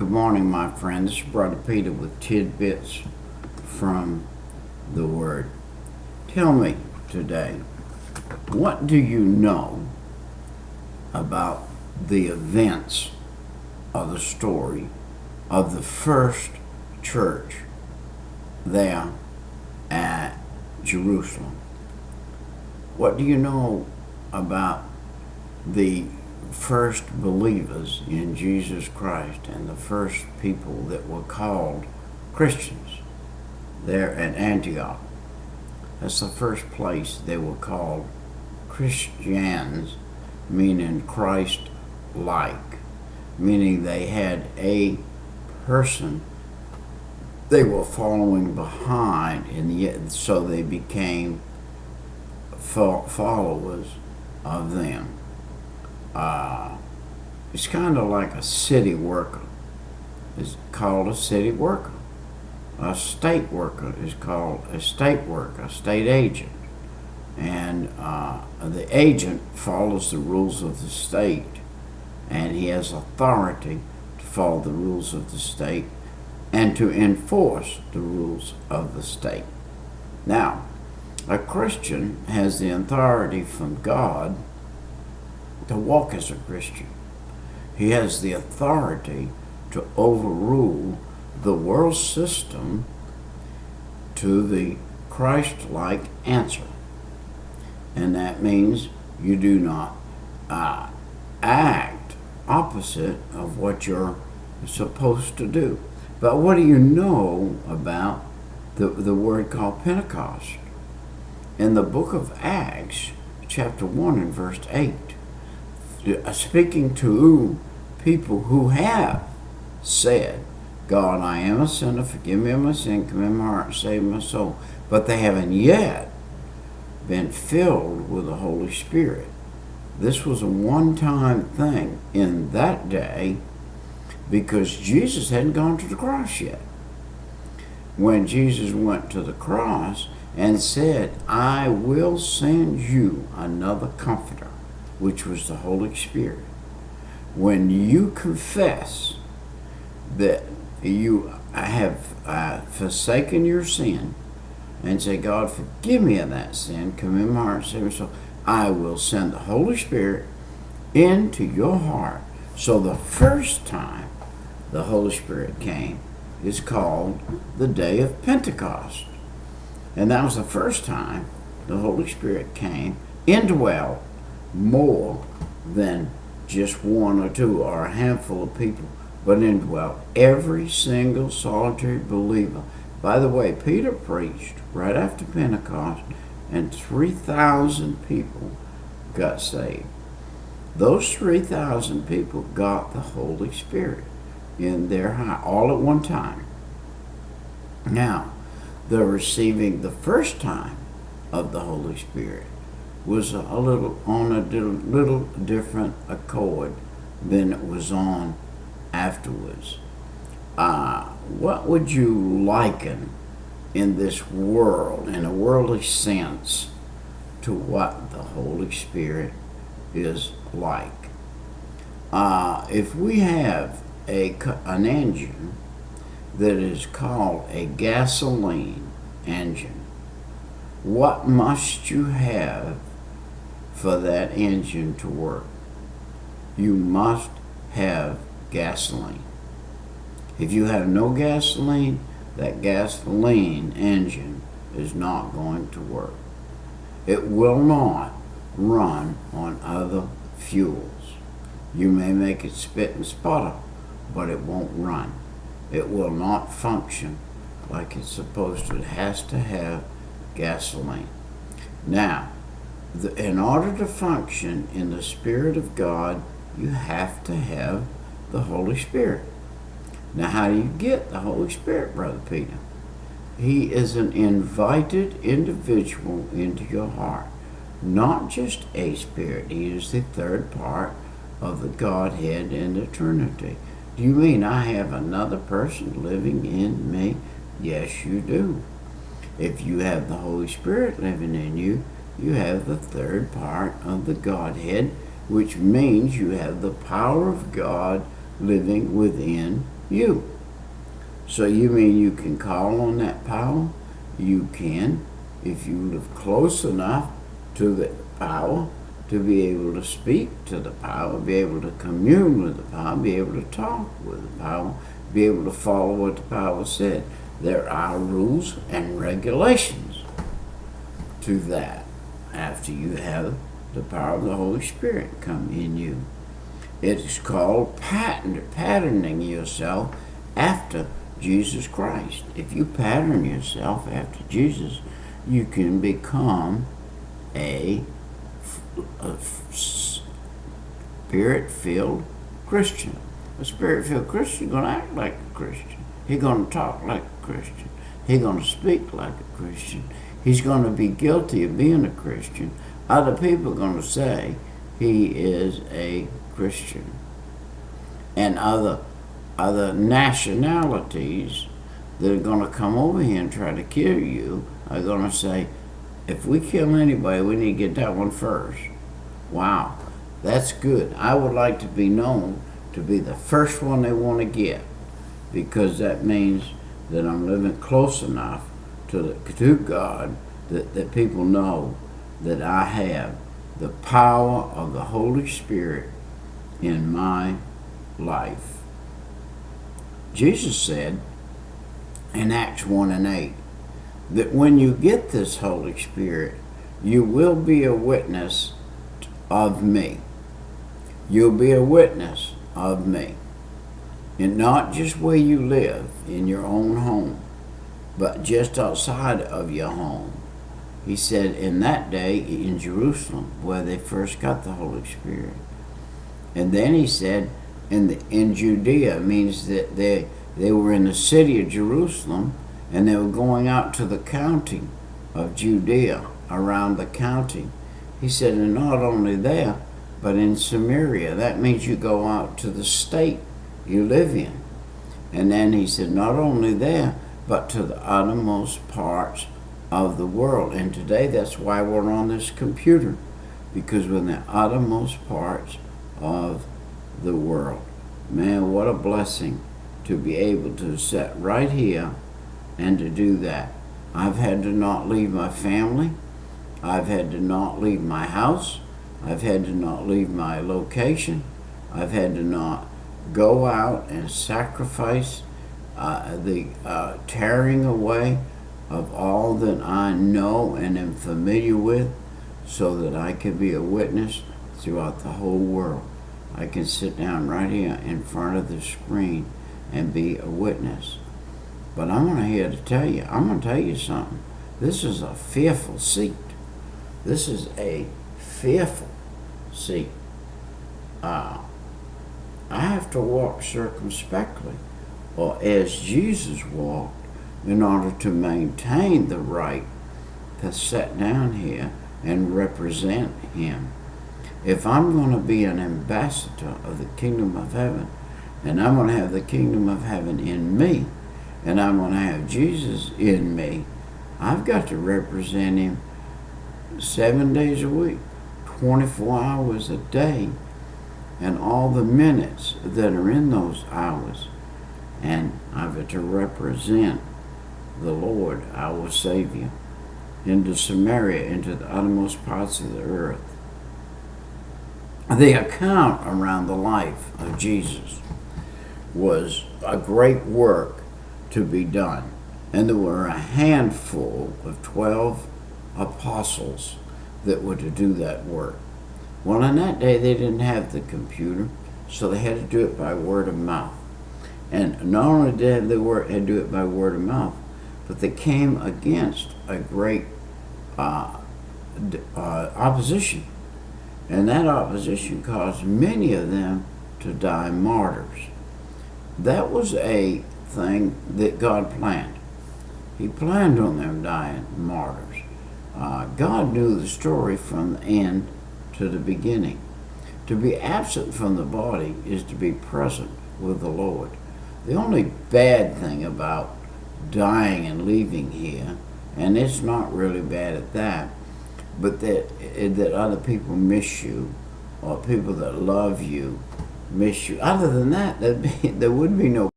Good morning, my friend. This is Brother Peter with tidbits from the Word. Tell me today, what do you know about the events of the story of the first church there at Jerusalem? What do you know about the first believers in Jesus Christ and the first people that were called Christians there at Antioch? That's the first place they were called Christians, meaning Christ-like, meaning they had a person they were following behind, and yet so they became followers of them. It's kind of like a city worker. It's called a city worker. A state worker is called a state worker, a state agent. And the agent follows the rules of the state, and he has authority to follow the rules of the state and to enforce the rules of the state. Now, a Christian has the authority from God to walk as a Christian. He has the authority to overrule the world system to the Christ-like answer. And that means you do not act opposite of what you're supposed to do. But what do you know about the word called Pentecost? In the book of Acts, chapter 1 and verse 8, speaking to people who have said, God, I am a sinner, forgive me of my sin, come in my heart and save my soul. But they haven't yet been filled with the Holy Spirit. This was a one-time thing in that day because Jesus hadn't gone to the cross yet. When Jesus went to the cross and said, I will send you another comforter, which was the Holy Spirit. When you confess that you have forsaken your sin and say, God, forgive me of that sin, come in my heart, save me soul, I will send the Holy Spirit into your heart. So the first time the Holy Spirit came is called the day of Pentecost. And that was the first time the Holy Spirit came, indwelled more than just one or two or a handful of people, but indwelt every single solitary believer. By the way, Peter preached right after Pentecost, and 3,000 people got saved. Those 3,000 people got the Holy Spirit in their heart all at one time. Now, the receiving the first time of the Holy Spirit was on a little different accord than it was on afterwards. What would you liken in this world, in a worldly sense, to what the Holy Spirit is like? If we have an engine that is called a gasoline engine, what must you have for that engine to work? You must have gasoline. If you have no gasoline, that gasoline engine is not going to work. It will not run on other fuels. You may make it spit and sputter, but it won't run. It will not function like it's supposed to. It has to have gasoline. Now, in order to function in the Spirit of God, you have to have the Holy Spirit. Now, how do you get the Holy Spirit, Brother Peter? He is an invited individual into your heart, not just a spirit. He is the third part of the Godhead in the Trinity. Do you mean I have another person living in me? Yes, you do. If you have the Holy Spirit living in you, you have the third part of the Godhead, which means you have the power of God living within you. So you mean you can call on that power? You can, if you live close enough to the power to be able to speak to the power, be able to commune with the power, be able to talk with the power, be able to follow what the power said. There are rules and regulations to that after you have the power of the Holy Spirit come in you. It is called patterning yourself after Jesus Christ. If you pattern yourself after Jesus, you can become a spirit-filled Christian. A spirit-filled Christian is going to act like a Christian. He's going to talk like a Christian. He's going to speak like a Christian. He's going to be guilty of being a Christian. Other people are going to say he is a Christian. And other nationalities that are going to come over here and try to kill you are going to say, if we kill anybody, we need to get that one first. Wow, that's good. I would like to be known to be the first one they want to get, because that means that I'm living close enough to God that people know that I have the power of the Holy Spirit in my life. Jesus said in Acts 1:8 that when you get this Holy Spirit, you will be a witness of me. You'll be a witness of me. And not just where you live in your own home, but just outside of your home. He said in that day in Jerusalem, where they first got the Holy Spirit. And then he said in Judea, means that they were in the city of Jerusalem, and they were going out to the county of Judea, around the county. He said, and not only there, but in Samaria. That means you go out to the state you live in. And then he said, not only there, but to the uttermost parts of the world. And today, that's why we're on this computer, because we're in the uttermost parts of the world. Man, what a blessing to be able to sit right here and to do that. I've had to not leave my family. I've had to not leave my house. I've had to not leave my location. I've had to not go out and sacrifice the tearing away of all that I know and am familiar with, so that I can be a witness throughout the whole world. I can sit down right here in front of the screen and be a witness. But I'm here to tell you, something. This is a fearful seat. This is a fearful seat. I have to walk circumspectly, or as Jesus walked, in order to maintain the right to sit down here and represent him. If I'm going to be an ambassador of the kingdom of heaven, and I'm going to have the kingdom of heaven in me, and I'm going to have Jesus in me, I've got to represent him 7 days a week, 24 hours a day, and all the minutes that are in those hours. And I've got to represent the Lord, our Savior, into Samaria, into the uttermost parts of the earth. The account around the life of Jesus was a great work to be done. And there were a handful of 12 apostles that were to do that work. Well, in that day, they didn't have the computer, so they had to do it by word of mouth. And not only did they had to do it by word of mouth, but they came against a great opposition. And that opposition caused many of them to die martyrs. That was a thing that God planned. He planned on them dying martyrs. God knew the story from the end to the beginning. To be absent from the body is to be present with the Lord. The only bad thing about dying and leaving here, and it's not really bad at that, but that other people miss you, or people that love you miss you. Other than that, there would be no